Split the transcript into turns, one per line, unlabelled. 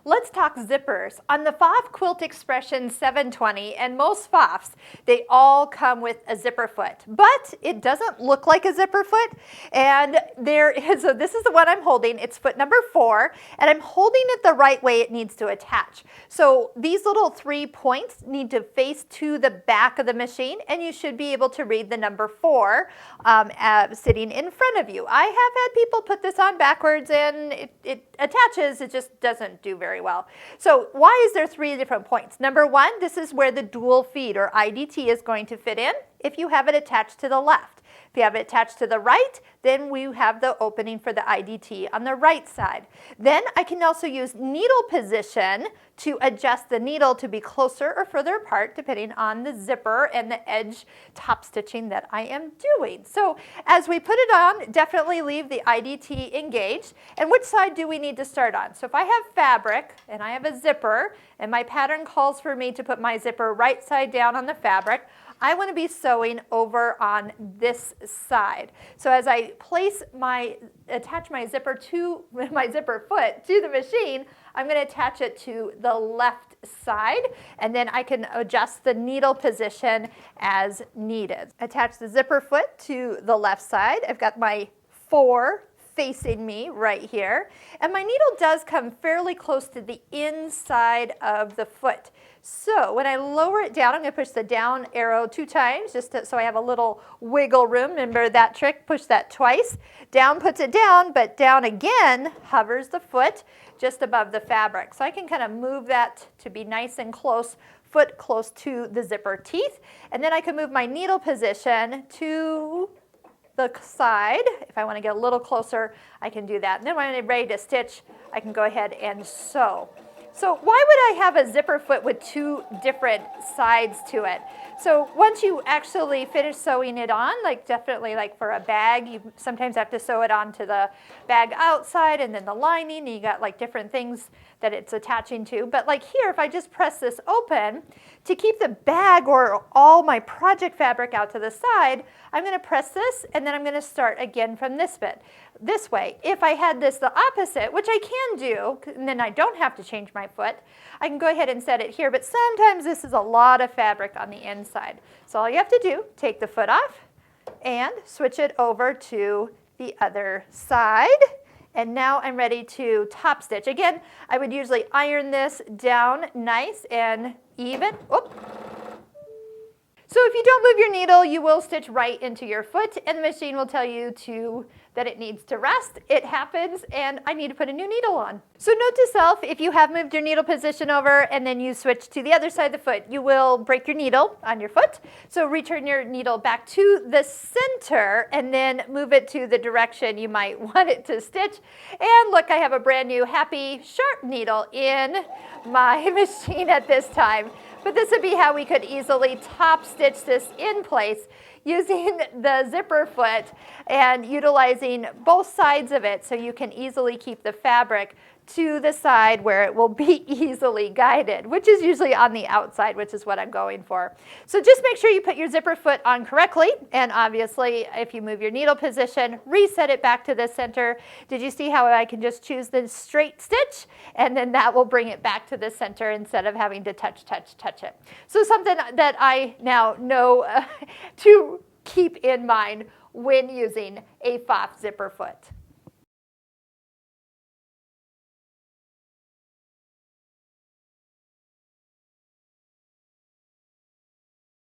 Let's talk zippers. On the Pfaff Quilt Expression 720 and most Pfaffs, they all come with a zipper foot, but it doesn't look like a zipper foot. And so this is the one I'm holding. It's foot number 4, and I'm holding it the right way it needs to attach. So these little 3 points need to face to the back of the machine, and you should be able to read the number 4 sitting in front of you. I have had people put this on backwards and it attaches, it just doesn't do very well. So why is there 3 different points? Number 1, this is where the dual feed or IDT is going to fit in if you have it attached to the left. If you have it attached to the right, then we have the opening for the IDT on the right side. Then I can also use needle position to adjust the needle to be closer or further apart depending on the zipper and the edge top stitching that I am doing. So as we put it on, definitely leave the IDT engaged. And which side do we need to start on? So if I have fabric and I have a zipper and my pattern calls for me to put my zipper right side down on the fabric, I want to be sewing over on this side. So as I attach my zipper foot to the machine, I'm going to attach it to the left side, and then I can adjust the needle position as needed. Attach the zipper foot to the left side. I've got my 4 facing me right here, and my needle does come fairly close to the inside of the foot. So when I lower it down, I'm going to push the down arrow 2 times so I have a little wiggle room. Remember that trick? Push that twice. Down puts it down, but down again hovers the foot just above the fabric. So I can kind of move that to be nice and close, foot close to the zipper teeth. And then I can move my needle position to the side. If I want to get a little closer, I can do that. And then when I'm ready to stitch, I can go ahead and sew. So why would I have a zipper foot with 2 different sides to it? So once you actually finish sewing it on, definitely for a bag, you sometimes have to sew it onto the bag outside and then the lining, and you got different things that it's attaching to. But here, if I just press this open, to keep the bag or all my project fabric out to the side, I'm going to press this and then I'm going to start again from this bit. This way. If I had this the opposite, which I can do, and then I don't have to change my foot, I can go ahead and set it here, but sometimes this is a lot of fabric on the inside. So all you have to do, take the foot off and switch it over to the other side. And now I'm ready to top stitch. Again, I would usually iron this down nice and even. Oop. So if you don't move your needle, you will stitch right into your foot, and the machine will tell you that it needs to rest. It happens, and I need to put a new needle on. So note to self, if you have moved your needle position over and then you switch to the other side of the foot, you will break your needle on your foot. So return your needle back to the center and then move it to the direction you might want it to stitch. And look, I have a brand new happy sharp needle in my machine at this time. But this would be how we could easily top stitch this in place using the zipper foot and utilizing both sides of it so you can easily keep the fabric to the side where it will be easily guided, which is usually on the outside, which is what I'm going for. So just make sure you put your zipper foot on correctly, and obviously if you move your needle position, reset it back to the center. Did you see how I can just choose the straight stitch, and then that will bring it back to the center instead of having to touch it. So something that I now know to keep in mind when using a Pfaff zipper foot.